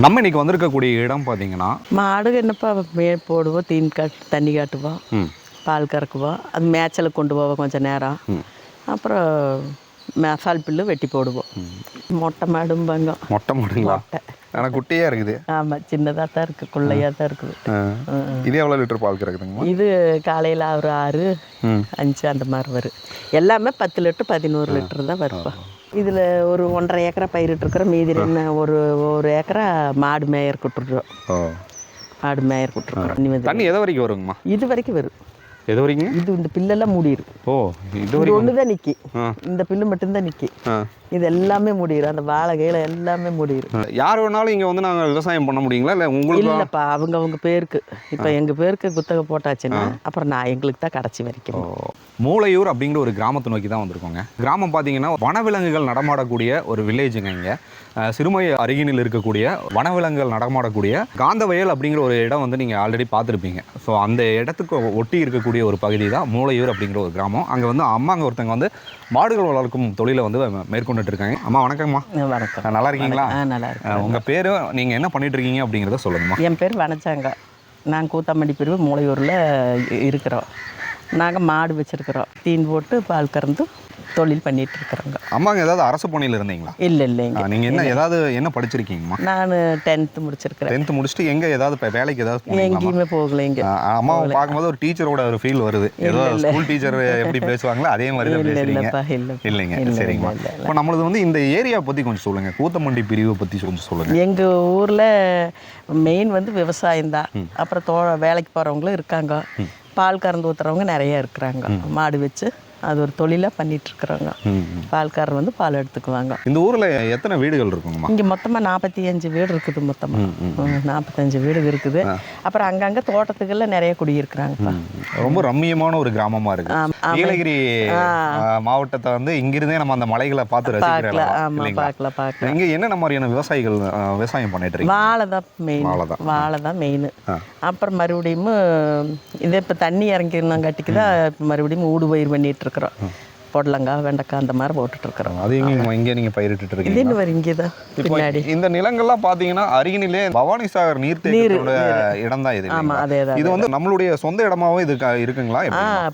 நம்ம இன்னைக்கு வந்திருக்கக்கூடிய இடம் பார்த்தீங்கன்னா, மாடு என்னப்பா போடுவோம், தண்ணி காட்டுவோம், பால் கறக்குவோம், அது மேய்ச்சலுக்கு கொண்டு போவோம் கொஞ்சம் நேரம். அப்புறம் மசால் புல்லு வெட்டி போடுவோம். மொட்டை மாடும்பாங்க. மொட்டை மாடுங்களா? ஆனால் குட்டியாக இருக்குது. ஆமாம், சின்னதாக தான் இருக்குது, குள்ளையாக தான் இருக்குது. இது எவ்வளோ லிட்டர் பால் கறக்குதுங்கம்மா? இது காலையில் ஒரு 6, 5 அந்த மாதிரி வரும். எல்லாமே 10 லிட்டர் 11 லிட்டர் தான் வருப்பா. இதில் ஒரு 1.5 ஏக்கரா பயிரிட்டுருக்குறோம். மீதி என்ன ஒரு ஏக்கரா மாடு மேயர் விட்டுருக்குறோம். மாடு மேயர் விட்டுருக்குறோம். தண்ணி எது வரைக்கும் வருங்கம்மா? இது வரைக்கும் வரும். எது வரைக்கும்? இது இந்த பில்லெல்லாம் மூடிடும். இது ஒன்று தான் நிற்கி, இந்த பில்லு மட்டும்தான் நிற்கி. இது எல்லாமே முடியும், அந்த வாழை கையில் எல்லாமே முடியும். யார் வேணாலும் இங்கே வந்து நாங்கள் விவசாயம் பண்ண முடியுங்களா? இல்லை உங்களுக்கு? இல்லைப்பா, அவங்க பேருக்கு. இப்போ எங்கள் பேருக்கு குத்தகை போட்டாச்சுன்னா அப்புறம் நான் எங்களுக்கு தான் கடைசி வரைக்கும். மூளையூர் அப்படிங்கிற ஒரு கிராமத்தை நோக்கி தான் வந்திருக்கோங்க. கிராமம் பார்த்தீங்கன்னா வனவிலங்குகள் நடமாடக்கூடிய ஒரு வில்லேஜுங்க. இங்கே சிறுமை அருகினில் இருக்கக்கூடிய வனவிலங்குகள் நடமாடக்கூடிய காந்தவயல் அப்படிங்கிற ஒரு இடம் வந்து நீங்கள் ஆல்ரெடி பார்த்துருப்பீங்க. ஸோ அந்த இடத்துக்கு ஒட்டி இருக்கக்கூடிய ஒரு பகுதி தான் மூளையூர் அப்படிங்கிற ஒரு கிராமம். அங்கே வந்து அம்மாங்க ஒருத்தங்க வந்து மாடுகள் வளர்க்கும் தொழிலை வந்து மேற்கொண்டுட்டு இருக்காங்க. அம்மா வணக்கம்மா. வணக்கம். நல்லா இருக்கீங்களா? நல்லா இருக்கேன். உங்கள் பேர், நீங்கள் என்ன பண்ணிட்டு இருக்கீங்க அப்படிங்கிறத சொல்லுங்கம்மா. என் பேர் வனச்சாங்க. நான் கூத்தாம்பட்டி பிரிவு மூளையூரில் இருக்கிறோம். நாங்கள் மாடு வச்சுருக்குறோம். தீன் போட்டு பால் கறந்து தொழில் பண்ணிட்டு இருக்கிறோங்க. அம்மாங்க ஏதாவது அரசு பணியில் இருந்தீங்களா? இல்லைங்க. நீங்கள் என்ன படிச்சிருக்கீங்கம்மா? நான் 10th முடிச்சிருக்கிறேன். 10th முடிச்சுட்டு எங்கே ஏதாவது வேலைக்கு ஏதாவது எங்கேயுமே போகல. இங்கே அம்மாவை பார்க்கும்போது ஒரு டீச்சரோட ஒரு ஃபீல் வருது. ஏதோ ஸ்கூல் டீச்சர் எப்படி பேசுவாங்களோ அதே மாதிரி தான் பேசுறீங்க. இல்லைங்க, சரிங்கம்மா. இப்போ நம்மளது வந்து இந்த ஏரியா பற்றி கொஞ்சம் சொல்லுங்கள். கூத்தமண்டி பிரிவை பற்றி கொஞ்சம் சொல்லுங்கள். எங்கள் ஊரில் மெயின் வந்து விவசாயம் தான். அப்புறம் வேலைக்கு போகிறவங்களும் இருக்காங்க. பால் கறந்து ஊற்றுறவங்க நிறைய இருக்கிறாங்க. மாடு வச்சு அது ஒரு தொழிலாக பண்ணிகிட்ருக்குறாங்க. பால்காரர் வந்து பால் எடுத்துக்குவாங்க. இந்த ஊரில் எத்தனை வீடுகள் இருக்குங்கம்மா? இங்கே மொத்தமாக 45 வீடு இருக்குது. மொத்தமாக 45 வீடு இருக்குது. அப்புறம் அங்கங்கே தோட்டத்துக்கெல்லாம் நிறைய குடியிருக்கிறாங்க. ரொம்ப ரம்மியமான ஒரு கிராமமாக இருக்குது. நீலகிரி மாவட்டத்தை வந்து இங்கிருந்தே நம்ம அந்த மலைகளை பார்த்து ரசிக்கலாம். பார்க்கலாம். இங்கே என்னென்ன மாதிரியான விவசாயிகள் விவசாயம் பண்ணிட்டு இருக்கீங்க? வாழை தான் மெயின். அப்புறம் மறுபடியும் இதே இப்போ தண்ணி இறங்கிருந்தோம் கட்டிக்கு தான் இப்போ மறுபடியும் ஊடுபயிர் பண்ணிட்டு இருக்கிறோம். பொடலங்காய், வெண்டைக்காய் அந்த மாதிரி போட்டுட்டு இருக்கிறோம். அது இங்கே நீங்கள் பயிரிட்டு இருக்கீங்க? இது இன்னும் இங்கே தான் பின்னாடி. இந்த நிலங்கள்லாம் பார்த்தீங்கன்னா அருகினிலே பவானி சாகர் நீர்த்தேக்கத்தோட இடம் தான் இது. ஆமாம், அதே தான். இது வந்து நம்மளுடைய சொந்த இடமாவும் இது இருக்குங்களா?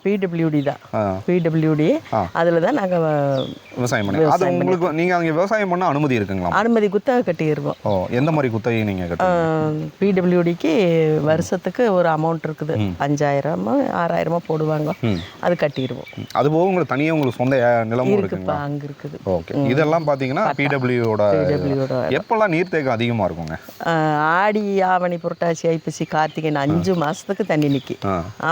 பிடபிள்யூடி தான். பிடபிள்யூடி அதில் தான் நாங்கள் விவசாயம் பண்ணி. அது உங்களுக்கு நீங்கள் அங்கே விவசாயம் பண்ண அனுமதி இருக்குங்களா? அனுமதி குத்தகை கட்டிடுவோம். எந்த மாதிரி குத்தகை நீங்கள் கட்டுவீங்க? பிடபிள்யூடிக்கு வருஷத்துக்கு ஒரு அமௌண்ட் இருக்குது. 5000 6000 போடுவாங்க. அது கட்டிடுவோம். அது போக உங்களுக்கு தனியாக உங்களுக்கு சொந்த நிலமும் இருக்குப்பா, அங்கே இருக்குது. ஓகே. இதெல்லாம் பார்த்தீங்கன்னா பிடபிள்யூட எப்பெல்லாம் நீர்த்தேக்கம் அதிகமாக இருக்குங்க? ஆடி, ஆவணி, புரட்டாசி, ஐப்பசி, கார்த்திகை 5 மாதத்துக்கு தண்ணி நிற்கி.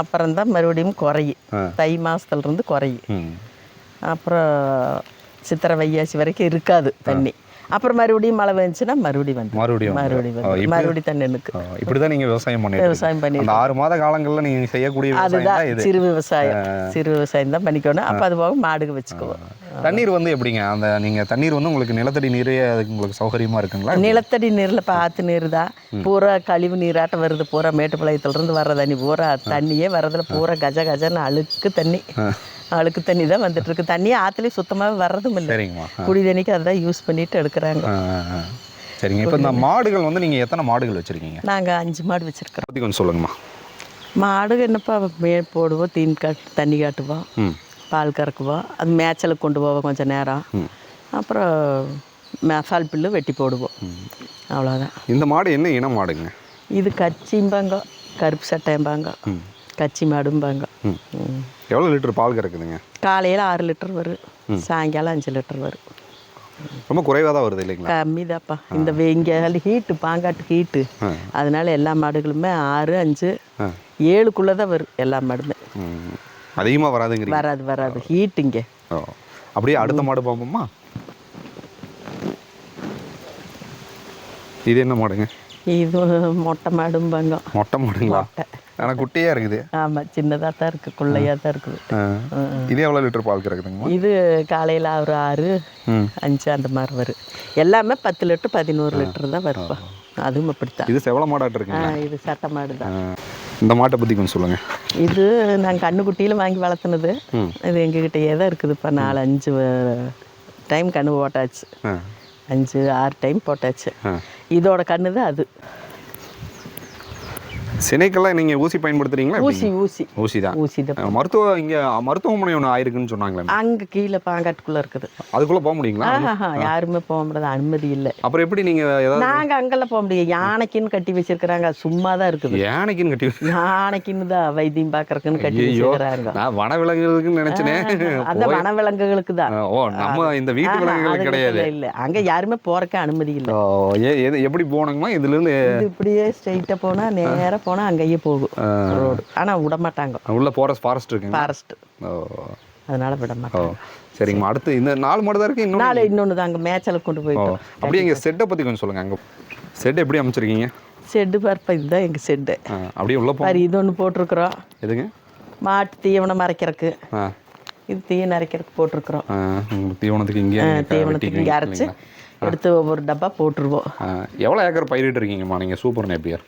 அப்புறம் தான் மறுபடியும் குறையும். தை மாதத்துலேருந்து குறையும். அப்புறம் சித்திரை, வைகாசி வரைக்கும் இருக்காது தண்ணி. அப்புறம் மறுபடியும் மழை வந்துச்சுன்னா மறுபடியும் தண்ணி எனக்கு. இப்படி தான் நீங்கள் விவசாயம் பண்ணி 6 மாத காலங்களில் நீங்கள் செய்யக்கூடிய அதுதான் சிறு விவசாயம் தான் பண்ணிக்கணும். அப்போ அது போக மாடுக வச்சுக்குவோம். தண்ணீர் வந்து எப்படிங்க? அந்த நீங்கள் தண்ணீர் வந்து உங்களுக்கு நிலத்தடி நீரே அதுக்கு உங்களுக்கு சௌகரியமாக இருக்குங்களா? நிலத்தடி நீரில் ஆற்று நீர் தான். பூரா கழிவு நீராட்டம் வருது. பூரா மேட்டுப்பாளையத்துலேருந்து வர்ற தண்ணி பூரா தண்ணியே வர்றதில் பூரா கஜன்னு அழுக்கு தண்ணி தான் வந்துட்டு இருக்கு. தண்ணியே ஆற்றுலேயும் சுத்தமாக வர்றதும் இல்லை. குடி தண்ணிக்கு அதுதான் யூஸ் பண்ணிட்டு எடுக்கிறாங்க. சரிங்க. இப்போ இந்த மாடுகள் வந்து நீங்கள் எத்தனை மாடுகள் வச்சுருக்கீங்க? நாங்கள் 5 மாடு வச்சுருக்கிறோம். பற்றி கொஞ்சம் சொல்லுங்கம்மா. மாடு என்னப்பா போடுவோம், தண்ணி காட்டுவோம், பால் கறக்குவோம், அது மேய்ச்சலுக்கு கொண்டு போவோம் கொஞ்சம் நேரம். அப்புறம் மசால் புல்லு வெட்டி போடுவோம். அவ்வளோதான். இந்த மாடு என்ன இனம் மாடுங்க? இது கச்சிம்பாங்க, கருப்பு சட்டைம்பாங்க, கச்சி மாடும்பாங்க. எவ்வளோ லிட்டர் பால் கறக்குதுங்க? காலையில் 6 லிட்டர் வரும், சாயங்காலம் 5 லிட்டர் வரும். ரொம்ப குறைவாக தான் வருது இல்லைங்களா? கம்மி தான்ப்பா. இந்த இங்கே ஹீட்டு, பாங்காட்டு ஹீட்டு, அதனால எல்லா மாடுகளுமே 6, 5, 7க்குள்ளே தான் வரும். எல்லா மாடுமே அதிகமாக வராதுங்க. வராது ஹீட் இங்கே. அப்படியே அடுத்த மாடு பார்ப்போம்மா. இது என்ன மாடுங்க? இது மொட்டை மாடும்பாங்க. மொட்டை மாடுங்களா? ஆனால் குட்டியாக இருக்குது. ஆமாம், சின்னதாக தான் இருக்குது, குள்ளையாக தான் இருக்குது. இது எவ்வளோ லிட்டர் பால் கறக்குதுங்க? இது காலையில் ஒரு 6, 5 அந்த மாதிரி வரும். எல்லாமே 10 லிட்டர் 11 லிட்டர் தான் வருப்பா. அதுவும் அப்படித்தான். இது செவள மாடாட்டு இருக்குங்க? இது சட்டை மாடு தான். இந்த மாட்டை பற்றி கொஞ்சம் சொல்லுங்கள். இது நாங்கள் கண்ணுக்குட்டியில் வாங்கி வளர்த்துனது. இது எங்ககிட்டயே தான் இருக்குதுப்பா. 4-5 டைம் கண்ணு போட்டாச்சு. 5-6 டைம் போட்டாச்சு. இதோட கண்ணு தான் அது. சினைக்கெல்லாம் நீங்கள் ஊசி பயன்படுத்துறீங்களா? ஊசி ஊசி ஊசி தான். ஊசி தான். மருத்துவமனை ஒன்று ஆயிருக்குன்னு சொன்னாங்களே, அங்கே கீழே பாங்காட்டுக்குள்ளே இருக்குது. அதுக்குள்ளே போக முடியுங்களா? யாருமே போக முடியாது, அனுமதி இல்லை. அப்புறம் எப்படி நீங்கள் ஏதாவது? நாங்கள் அங்கெல்லாம் போக முடியாது. யானைக்குன்னு கட்டி வச்சிருக்கிறாங்க, சும்மா தான் இருக்குது. யானைக்குன்னு கட்டி? யானைக்குன்னு தான் வைத்தியம் பார்க்கறதுக்குன்னு கட்டி வச்சிருக்கிறாங்க. நான் வனவிலங்குகளுக்குன்னு நினைச்சேனே. அந்த வனவிலங்குகளுக்கு தான். ஓ, நம்ம இந்த வீட்டு விலங்குகளுக்கு கிடையாது. இல்லை, அங்கே யாருமே போறக்க அனுமதி இல்லை. எப்படி போனோங்கம்மா இதுலேருந்து? இப்படியே ஸ்ட்ரெயிட்டாக போனால் நேராக போனால் அங்கேயே போகும் ரோடு. ஆனால் விட மாட்டாங்க. உள்ள ஃபாரஸ்ட் இருக்குங்க. ஃபாரஸ்ட். அதனால விட மாட்டாங்க. சரிங்கம்மா. அடுத்து இந்த 4 மாடு தான் இருக்கு. இன்னொன்று தான் அங்கே மேய்ச்சலுக்கு கொண்டு போயிட்டோம். அப்படியே எங்கள் செட்டை பற்றி கொஞ்சம் சொல்லுங்கள். அங்கே செட் எப்படி அமைச்சிருக்கீங்க? செட்டு பார்ப்பா, இதுதான் எங்கள் செட்டு. அப்படியே உள்ள பாரு, இது ஒன்று போட்டிருக்கிறோம். எதுங்க? மாட்டு தீவனம் அரைக்கிறதுக்கு. இது தீவனம் அரைக்கிறதுக்கு போட்டிருக்கிறோம். தீவனத்துக்கு இங்கே அரைச்சி எடுத்து ஒவ்வொரு டப்பா போட்டுருவோம். எவ்வளோ ஏக்கர் பயிரிட்டு இருக்கீங்கம்மா நீங்கள் சூப்பர் நேப்பியர்?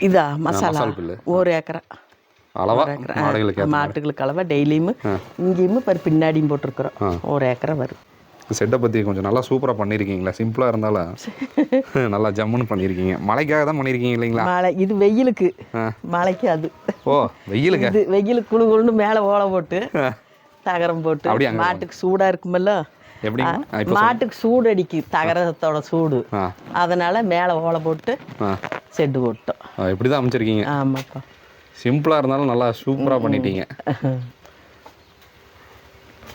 இதா மசாலா 1 ஏக்கரா அளவா மாட்டுகளுக்கு அளவா டெய்லியும் இங்கேயும் பின்னாடியும் போட்டிருக்கிறோம். 1 ஏக்கரா வரும். செட்டை பற்றி கொஞ்சம் நல்லா சூப்பராக பண்ணியிருக்கீங்களா? சிம்பிளாக இருந்தாலும் நல்லா ஜம்முன்னு பண்ணியிருக்கீங்க. மழைக்காக தான் பண்ணியிருக்கீங்க இல்லைங்களா? மழை இது வெயிலுக்கு, மழைக்கு அது. ஓ, வெயிலுக்கு? இது வெயிலுக்கு குழு குழுன்னு மேலே ஓலை போட்டு தகரம் போட்டு மாட்டுக்கு சூடாக இருக்குமல்ல. எப்படி? மாட்டுக்கு சூடு அடிக்கு, தகரத்தோட சூடு. அதனால மேலே ஓலை போட்டு செட்டு போட்டோம். இப்படி தான் அமைச்சிருக்கீங்க. ஆமாப்பா. சிம்பிளாக இருந்தாலும் நல்லா சூப்பராக பண்ணிட்டீங்க.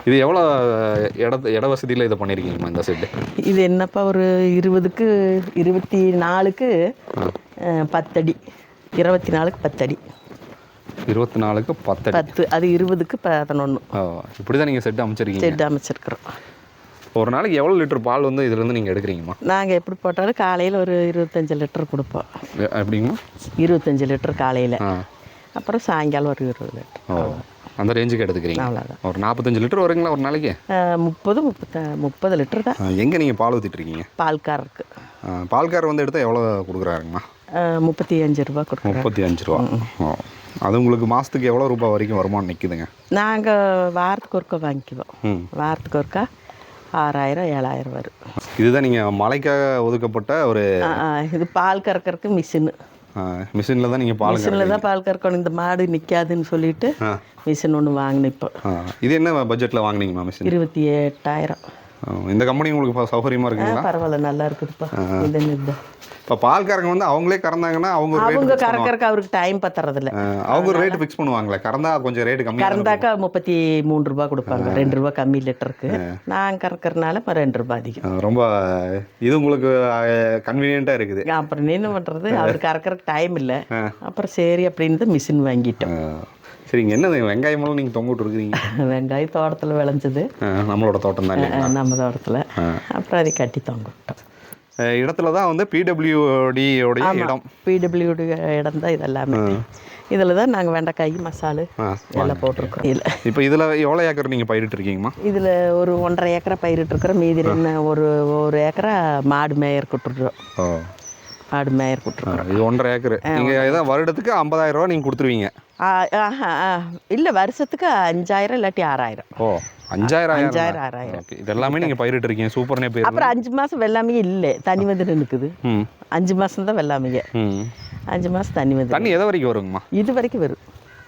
இது எவ்வளோ இட வசதியில் இதை பண்ணியிருக்கீங்கம்மா இந்த செட்டு? இது என்னப்பா, ஒரு 20க்கு 24க்கு 10 அடி. 24க்கு 10 அடி. 24க்கு 10 அடி. 10, அது 20க்கு 11. இப்படி தான் நீங்கள் செட்டு அமைச்சிருக்கீங்க? செட்டு அமைச்சிருக்கிறோம். ஒரு நாளைக்கு எவ்வளோ லிட்டர் பால் வந்து இதுலேருந்து நீங்கள் எடுக்கிறீங்கம்மா? நாங்கள் எப்படி போட்டாலும் காலையில் ஒரு 25 லிட்டர் கொடுப்போம். எப்படிங்கம்மா? 25 லிட்டர் காலையில், அப்புறம் சாயங்காலம் ஒரு 20 லிட்டர். அந்த ரேஞ்சுக்கு எடுத்துக்கிறீங்க? அவ்வளோதான். ஒரு 45 லிட்டர் வருங்களா ஒரு நாளைக்கு? 30 லிட்டர் தான். எங்கே நீங்கள் பால் ஊற்றிட்டுருக்கீங்க? பால்காரருக்கு. பால்கார் வந்து எடுத்தால் எவ்வளோ கொடுக்குறாருங்கம்மா? 35 ரூபா கொடுக்குறோம். 35 ரூபா. அது உங்களுக்கு மாதத்துக்கு எவ்வளோ ரூபாய் வரைக்கும் வருமானம் நிற்குதுங்க? நாங்கள் வாரத்துக்கு ஒருக்கா வாங்கிக்குவோம். வாரத்துக்கு ஒருக்கா 6000 7000 வரும். இதுதான் நீங்கள் மழைக்காக ஒதுக்கப்பட்ட ஒரு இது பால் கறக்கிறதுக்கு மிஷினில் தான் நீங்கள் மிஷினில் தான் பால் கறக்கணும். இந்த மாடு நிற்காதுன்னு சொல்லிட்டு மிஷின் ஒன்று வாங்கினேன் இப்போ. இது என்ன பட்ஜெட்டில் வாங்கினீங்கம்மா மிஷின்? 28,000. இந்த கம்பெனி உங்களுக்கு சௌகரியமாக இருக்குங்களா? பரவாயில்ல, நல்லா இருக்குதுப்பா. இது இப்போ பால்காரங்க வந்து அவங்களே கறந்தாங்கன்னா அவங்க கறக்கறக்கு அவருக்கு டைம் பத்துறதில்ல. அவங்க ஒரு ரேட் ஃபிக்ஸ் பண்ணுவாங்களே, கறந்தா கொஞ்சம் ரேட் கம்மி. கறந்தாக்கா 33 ரூபா கொடுப்பாங்க, 2 ரூபா கம்மி லிட்டருக்கு. நான் கறக்கறனால 2 ரூபா அதிகம். ரொம்ப இது உங்களுக்கு கன்வீனியன்ட்டாக இருக்குது. அப்புறம் என்ன பண்ணுறது, அவருக்கு கறக்கறக்கு டைம் இல்லை. அப்புறம் சரி அப்படின்னு மிஷின் வாங்கிட்டோம். சரிங்க. என்ன வெங்காயமெல்லாம் நீங்கள் தொங்க விட்டுருக்குறீங்க? வெங்காயம் தோட்டத்தில் விளைஞ்சது, நம்மளோட தோட்டம் தான், நம்ம தோட்டத்தில். அப்புறம் அதை கட்டி தொங்க விட்டோம். இடத்துல தான் வந்து பிடபிள்யூடியோடைய இடம். பிடபிள்யூடி இடம் தான் இதெல்லாமே. இதில் தான் நாங்கள் வெண்டைக்காய் மசாலு எல்லாம் போட்டிருக்கோம். இல்லை இப்போ இதில் எவ்வளோ ஏக்கர் நீங்கள் பயிரிட்டுருக்கீங்கம்மா? இதில் ஒரு 1.5 ஏக்கரை பயிரிட்டுருக்குறோம். மீதி என்ன ஒரு ஏக்கரை மாடு மேயர் கொட்டுருக்குறோம். மாடு மேயர் கொட்டுருக்குறோம். இது 1.5 ஏக்கர். நீங்கள் ஏதாவது வருடத்துக்கு 50,000 ரூபா நீங்கள் கொடுத்துருவீங்க? இல்லை, வருஷத்துக்கு 5000 இல்லாட்டி 6000. ஓ, 5000 6000. இதெல்லாமே நீங்கள் பயிரிட்டு இருக்கீங்க. Super Napier. அப்புறம் 5 மாதம் வெள்ளாமையே இல்லை, தண்ணி வந்து நிற்குது. 5 மாதம் தான் வெள்ளாமையே. 5 மாதம் தண்ணி வந்து. தண்ணி எது வரைக்கும் வருங்கம்மா? இது வரைக்கும் வரும்.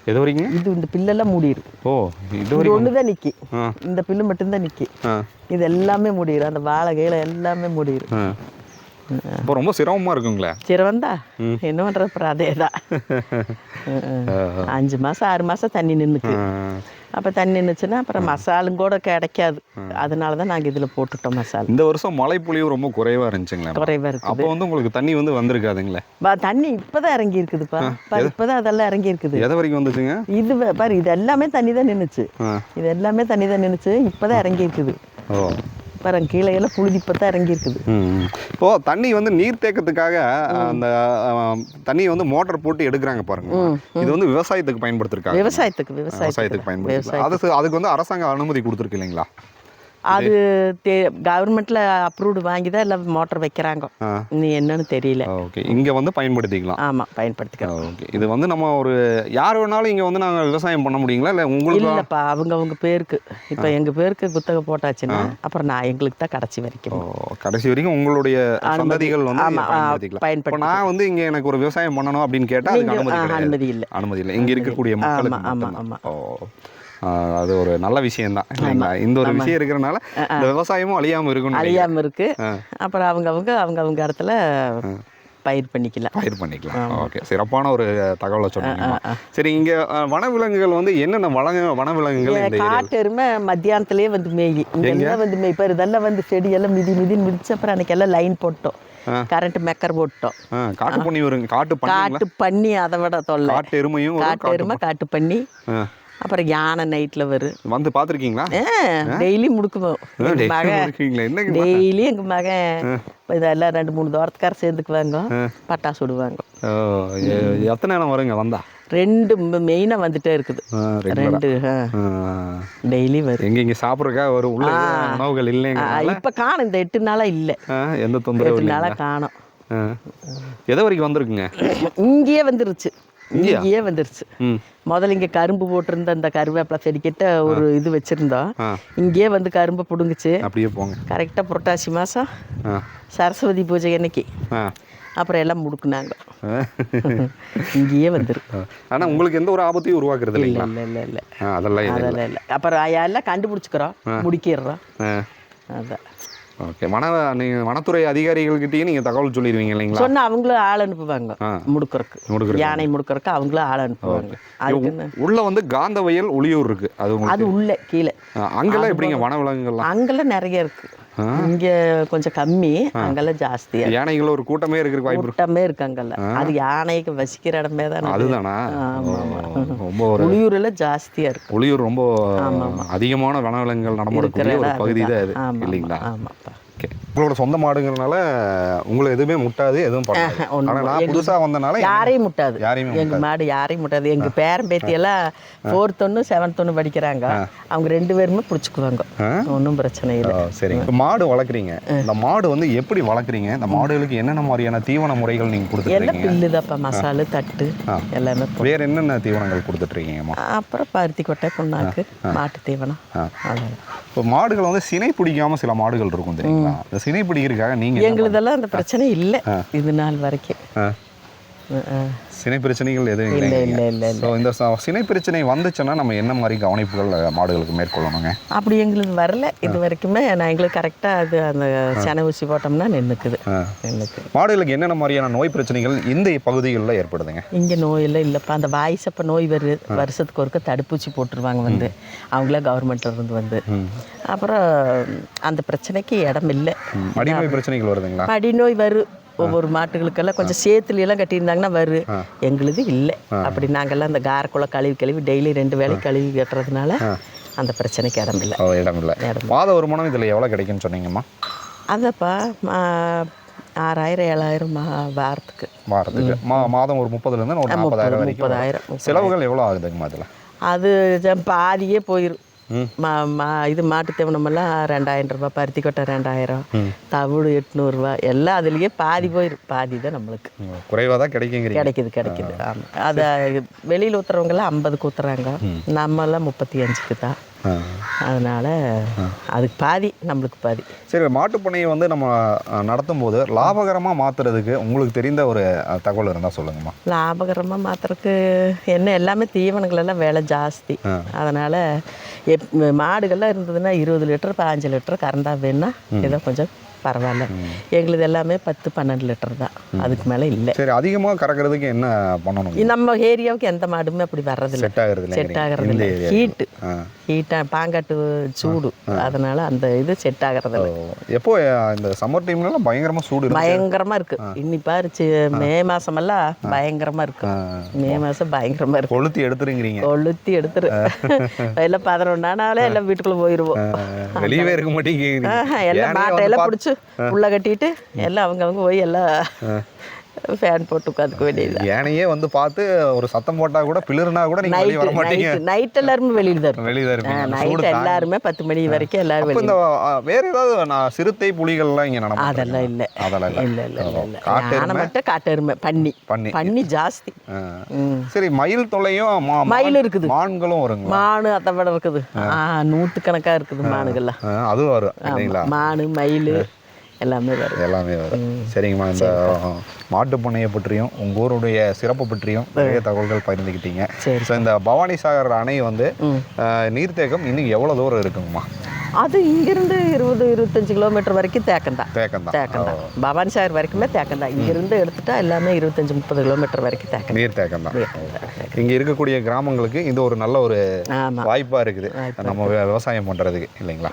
எது வரைக்கும்? இது இந்த பில்லெல்லாம் மூடிடும். ஓ, இது ஒன்று தான் நிற்கி, இந்த பில்லு மட்டும்தான் நிற்கி. இது எல்லாமே மூடிடும், அந்த வாழை கீழே எல்லாமே மூடிடும். இப்போ ரொம்ப சிரமமாக இருக்குங்களே? சிரமந்தா, என்ன பண்ணுறது, அப்புறம் அதே தான். 5 மாதம் 6 மாதம் தண்ணி நின்றுக்கு. அப்போ தண்ணி நின்றுச்சுன்னா அப்புறம் மசாலும் கூட கிடைக்காது. அதனால தான் நாங்கள் இதில் போட்டுட்டோம் மசாலா. இந்த வருஷம் மழை பொழிவு ரொம்ப குறைவாக இருந்துச்சுங்களா? குறைவாக இருக்குது. அப்போ வந்து உங்களுக்கு தண்ணி வந்து வந்திருக்காதுங்களே? தண்ணி இப்போ தான் இறங்கி இருக்குதுப்பா. இப்போ தான் அதெல்லாம் இறங்கி இருக்குது. எது வரைக்கும் வந்துச்சுங்க? இது பாரு, இது எல்லாமே தண்ணி தான் நின்றுச்சு. இது எல்லாமே தண்ணி தான் நின்றுச்சு. இப்போ தான் இறங்கி இருக்குது. ஓ, பாருங்க, கீழே எல்லாம் புழுதி இப்போ தான் இறங்கி இருக்குது. இப்போது தண்ணி வந்து நீர் தேக்கத்துக்காக அந்த தண்ணி வந்து மோட்டர் போட்டு எடுக்கிறாங்க பாருங்க. இது வந்து விவசாயத்துக்கு பயன்படுத்திருக்காங்க. விவசாயத்துக்கு பயன்படுத்தி அதுக்கு வந்து அரசாங்கம் அனுமதி கொடுத்துருக்கு இல்லைங்களா? அது கவர்மெண்ட்ல அப்ரூவ்டு வாங்கி தான் எல்லாம் மோட்டர் வைக்கிறாங்க. நீ என்னன்னு தெரியல. ஓகே, இங்கே வந்து பயன்படுத்திக்கலாம். ஆமாம், பயன்படுத்திக்கலாம். ஓகே, இது வந்து நம்ம ஒரு யார் வேணாலும் இங்கே வந்து நாங்கள் விவசாயம் பண்ண முடியுங்களா, இல்லை உங்களுக்கு? இல்லைப்பா, அவங்க பேருக்கு. இப்போ எங்கள் பேருக்கு குத்தகை போட்டாச்சுன்னா அப்புறம் நான் எங்களுக்கு தான் கடைசி வரைக்கும். கடைசி வரைக்கும் உங்களுடைய சந்ததிகள் வந்து பயன்படுத்திக்கலாம். இப்போ நான் வந்து இங்கே எனக்கு ஒரு விவசாயம் பண்ணணும் அப்படின்னு கேட்டால் அதுக்கு அனுமதி இல்லை. அனுமதி இல்லை இங்கே இருக்கக்கூடிய மக்களுக்கு. ஆமாம் ஆமாம். அது ஒரு நல்ல விஷயம் தான் இல்லைங்களா? இந்த ஒரு விஷயம் இருக்கிறனால இந்த விவசாயமும் அழியாமல் இருக்கணும். அழியாமல் இருக்கு. அப்புறம் அவங்க இடத்துல பயிர் பண்ணிக்கலாம். ஓகே, சிறப்பான ஒரு தகவலை சொன்னீங்க. சரி, இங்கே வனவிலங்குகள் வந்து என்னென்ன வனவிலங்குகள்? காட்டு எருமை மத்தியானத்துலேயே வந்து மேய், இங்கெல்லாம் வந்து மேய். இப்போ இதெல்லாம் வந்து செடியெல்லாம் மிதின்னு மிதிச்சு அப்புறம் அன்றைக்கி எல்லாம் லைன் போட்டோம், கரண்ட் மெக்கர் போட்டோம். காட்டு பண்ணி வருங்க. காட்டு பண்ணி அதை விட தொல்லை. காட்டு எருமையும் காட்டு எருமை, காட்டு பண்ணி, அப்புறம் யானை நைட்டில் வந்து பார்த்துருக்கீங்களா? டெய்லி முடுக்குவோம். டெய்லி எங்கள் மகன் இதெல்லாம் 2-3 தோட்டத்துக்கார சேர்ந்துக்குவாங்க, பட்டாசு விடுவாங்க. எத்தனை நேரம் வருங்க வந்தா? 2 மெயினாக வந்துட்டே இருக்குது. 2 டெய்லி வரும். இங்கே சாப்பிட்றக்கா ஒரு உள்ள உணவுகள் இல்லைங்க. இப்போ காணும், இந்த 8 நாளாக இல்லை. எந்த தொந்தரவு 8 நாளாக காணும். எதை வரைக்கும் வந்துருக்குங்க? இங்கேயே வந்துருச்சு. முதல்ல இங்கே கரும்பு போட்டிருந்த அந்த கருவேப்பிலை செடிக்கிட்ட ஒரு இது வச்சுருந்தோம். இங்கேயே வந்து கரும்பை பிடுங்குச்சு. அப்படியே போங்க. கரெக்டாக புரட்டாசி மாதம் சரஸ்வதி பூஜை அன்னைக்கு அப்புறம் எல்லாம் முடுக்குனாங்க. இங்கேயே வந்துருக்கு. ஆனால் உங்களுக்கு எந்த ஒரு ஆபத்தையும் உருவாக்குறது இல்லைங்களா? இல்லை. அதெல்லாம் இல்லை. அப்புறம் எல்லாம் கண்டுபிடிச்சிக்கிறோம், முடிக்கிறோம். அதான். ஓகே, நீங்கள் வனத்துறை அதிகாரிகள்கிட்டயும் நீங்கள் தகவல் சொல்லிடுவீங்க இல்லைங்களா? சொன்னால் அவங்களும் ஆள் அனுப்புவாங்க முடுக்கிறதுக்கு. யானை முடுக்கிறதுக்கு அவங்களும் ஆள் அனுப்புவாங்க. உள்ள வந்து காந்தவயல் உளியூர் இருக்கு, அது உள்ள கீழே. அங்கெல்லாம் எப்படிங்க வனவிலங்குகள்லாம்? அங்கெல்லாம் நிறைய இருக்கு. இங்கே கொஞ்சம் கம்மி, அங்கெல்லாம் ஜாஸ்தியா. யானைகள் ஒரு கூட்டமே இருக்கு, கூட்டமே இருக்கு அங்கெல்லாம். அது யானைக்கு வசிக்கிற இடமே தான். அதுதானா? ரொம்ப உளியூர்ல ஜாஸ்தியா இருக்கு. உளியூர் ரொம்ப அதிகமான வனவிலங்குகள் நடமாடக்கூடிய ஒரு பகுதி தான் அது இல்லைங்களா? ஆமாப்பா. ஓகே, உங்களோட சொந்த மாடுங்கிறதுனால உங்களை எதுவுமே முட்டாது, எதுவும் பண்ணாது. ஆனால் நான் புதுசாக வந்தனால யாரையும் முட்டாது. எங்கள் மாடு யாரையும் முட்டாது. எங்கள் பேரன் பேத்தியெல்லாம் 4th 7th படிக்கிறாங்க. அவங்க 2 பேருமே பிடிச்சிக்குவாங்க, ஒன்றும் பிரச்சனை இல்லை. சரி, இப்போ மாடு வளர்க்குறீங்க. இந்த மாடு வந்து எப்படி வளர்க்குறீங்க? இந்த மாடுகளுக்கு என்னென்ன மாதிரியான தீவன முறைகள் நீங்கள் கொடுத்துருக்கீங்க? எல்லாம் பில்லுதாப்பா, மசாலு, தட்டு எல்லாமே. வேறு என்னென்ன தீவனங்கள் கொடுத்துட்ருக்கீங்கம்மா? அப்புறம் பருத்தி கொட்டை, புண்ணாக்கு, மாட்டு தீவனம். இப்போ மாடுகள் வந்து சினை பிடிக்காமல் சில மாடுகள் இருக்கும் தெரியுங்களா? இந்த சினை பிடிக்கிறதுக்காக நீங்கள்? எங்களுதெல்லாம் அந்த பிரச்சனை இல்லை இது நாள் வரைக்கும். சினை பிரச்சனைகள் எதுவும் இல்லை. ஸோ இந்த சினை பிரச்சனை வந்துச்சுன்னா நம்ம என்ன மாதிரி கவனிப்புகள் மாடுகளுக்கு மேற்கொள்ளணுங்க? அப்படி எங்களுக்கு வரல இது வரைக்குமே. நான் எங்களுக்கு கரெக்டாக அது அந்த செனை ஊசி போட்டோம்னா நின்றுக்குது. மாடுகளுக்கு என்னென்ன மாதிரியான நோய் பிரச்சனைகள் இந்த பகுதிகளில் ஏற்படுதுங்க? இங்கே நோயெல்லாம் இல்லைப்பா. அந்த வாய்ஸப்போ நோய் வருது, வருஷத்துக்கு ஒருக்க தடுப்பூசி போட்டுருவாங்க வந்து அவங்களே கவர்மெண்ட்லேருந்து வந்து. அப்புறம் அந்த பிரச்சனைக்கு இடம் இல்லை. மடிநோய் பிரச்சனைகள் வருதுங்களா? மடிநோய் வரும் ஒவ்வொரு மாட்டுகளுக்கெல்லாம். கொஞ்சம் சேத்துலாம் கட்டியிருந்தாங்கன்னா வரும். எங்களுது இல்லை அப்படி. நாங்கள்லாம் அந்த காரக்குள்ள கழுவி டெய்லி 2 வேளை கழுவி கட்டுறதுனால அந்த பிரச்சனைக்கு இடம் இல்லை. மாத வருமானம் இதில் எவ்வளோ கிடைக்குன்னு சொன்னீங்கம்மா? அதாப்பா 6000-7000 வாரத்துக்கு. மாதம் ஒரு 30,000 ஒரு 40,000 வரைக்கும். 30,000. செலவுகள் எவ்வளோ ஆகுதுங்கம்மா அதில்? அது பாதியே போயிடும். இது மாட்டு தீவனமெல்லாம் 2000 ரூபாய், பருத்தி கொட்டை 2000, தவிடு 800 ரூபாய், எல்லாம் அதுலேயே பாதி போயிடும். பாதி தான் நம்மளுக்கு குறைவாக தான் கிடைக்குது. ஆமாம். அதை வெளியில் ஊற்றுறவங்கெல்லாம் 50க்கு ஊற்றுறாங்க, நம்மெல்லாம் 35க்கு தான். அதனால் அதுக்கு பாதி, நம்மளுக்கு பாதி. சரி, மாட்டுப்பண்ணையை வந்து நம்ம நடத்தும் போது லாபகரமாக மாற்றுறதுக்கு உங்களுக்கு தெரிந்த ஒரு தகவல் இருந்தால் சொல்லுங்கம்மா. லாபகரமாக மாற்றுறதுக்கு என்ன, எல்லாமே தீவனங்களெல்லாம் விலை ஜாஸ்தி. அதனால் மாடுகள்லாம் இருந்ததுன்னா 20 லிட்டர் 15 லிட்டர் கறந்தா வேணுன்னா ஏதோ கொஞ்சம் பரவாயில்ல. எங்களுது எல்லாமே 10-12 லிட்டர் தான், அதுக்கு மேலே இல்லை. சரி, அதிகமாக கறக்கிறதுக்கு என்ன பண்ணணும்? நம்ம ஏரியாவுக்கு எந்த மாடுமே அப்படி வர்றதில்லை, செட் ஆகிறது இல்லை. ஹீட்டாக பாங்காட்டு சூடு, அதனால அந்த இது செட் ஆகிறது இல்லை. எப்போ இந்த சம்மர் டைம்லாம் பயங்கரமாக சூடு, பயங்கரமாக இருக்குது. இன்னி பாரு மே மாதமெல்லாம் பயங்கரமாக இருக்கு. மே மாதம் பயங்கரமாக இருக்கு. கொளுத்தி எடுத்துருங்கிறீங்க? கொளுத்தி எடுத்துரு. எல்லாம் 11 நாளாலே எல்லாம் வீட்டுக்குள்ளே போயிடுவோம். வெளியவே இருக்க மாட்டேங்க. எல்லாம் மாட்டையெல்லாம் பிடிச்சி உள்ள கட்டிட்டு எல்லாம் அவங்க போய் எல்லாம் ஃபேன் போட்டு உட்காந்துக்க வேண்டியது. ஏனையே வந்து பார்த்து ஒரு சத்தம் போட்டா கூட பிளிர்னா கூட நீங்க வெளிய வர மாட்டீங்க. நைட் எல்லாருமே வெளியில தான் இருப்போம். வெளிய தான் இருப்பீங்க. நைட் எல்லாருமே 10 மணி வரைக்கும் எல்லாரும் அப்ப வெளியில. இந்த வேற ஏதாவது நான் சிறுத்தை புலிகள்லாம் இங்க நடமாடுறீங்களா? அதெல்லாம் இல்லை. அதெல்லாம் இல்லை இல்லை இல்லை. காட்டு யானை மட்டும் காட்டு எருமை, பன்னி ஜாஸ்தி. சரி, மயில் தொல்லையும் மயில் இருக்குது, மான்களும் வருங்க. மானு அதை விட இருக்குது. நூற்றுக்கணக்காக இருக்குது மானுகள்லாம். அதுவும் வரும் இல்லைங்களா? மானு மயில் எல்லாமே வரும். எல்லாமே வரும். சரிங்கம்மா, இந்த மாட்டு பண்ணையை பற்றியும் உங்கள் ஊருடைய சிறப்பு பற்றியும் நிறைய தகவல்கள் பகிர்ந்துக்கிட்டீங்க. ஸோ இந்த பவானி சாகர் அணை வந்து நீர்த்தேக்கம் இன்னும் எவ்வளோ தூரம் இருக்குங்கம்மா? அது இங்கிருந்து 20-25 கிலோமீட்டர் வரைக்கும் தேக்கம் தான். தேக்கம் தான். பவானி சாகர் வரைக்குமே தேக்கம் தான். இங்கிருந்து எடுத்துட்டா எல்லாமே 25-30 கிலோமீட்டர் வரைக்கும் தேக்கம். நீர் தேக்கம் தான். இங்கே இருக்கக்கூடிய கிராமங்களுக்கு இது ஒரு நல்ல ஒரு வாய்ப்பாக இருக்குது நம்ம விவசாயம் பண்ணுறதுக்கு இல்லைங்களா?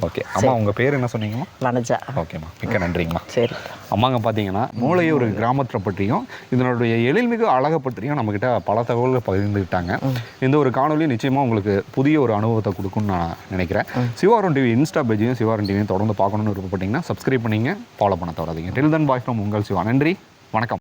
ஓகே அம்மா, உங்கள் பேர் என்ன சொன்னீங்கம்மா? வனஜா. ஓகேம்மா, மிக்க நன்றிங்கம்மா. சரி அம்மாங்க, பார்த்தீங்கன்னா மூளையூர் கிராமத்தை பற்றியும் இதனுடைய எழில்மிகு அழகை பற்றியும் நம்மக்கிட்ட பல தகவல்கள் பகிர்ந்துக்கிட்டாங்க. இந்த ஒரு காணொலி நிச்சயமாக உங்களுக்கு புதிய ஒரு அனுபவத்தை கொடுக்கும்னு நான் நினைக்கிறேன். சிவாரம் டிவி இன்ஸ்டா பேஜையும் சிவாரம் டிவியும் தொடர்ந்து பார்க்கணுன்னு விருப்பப்பட்டீங்கன்னா சப்ஸ்கிரைப் பண்ணிங்க, ஃபாலோ பண்ண தவறாதீங்க. டில் தன் பாய் ஃப்ரம் உங்கள் சிவா. நன்றி, வணக்கம்.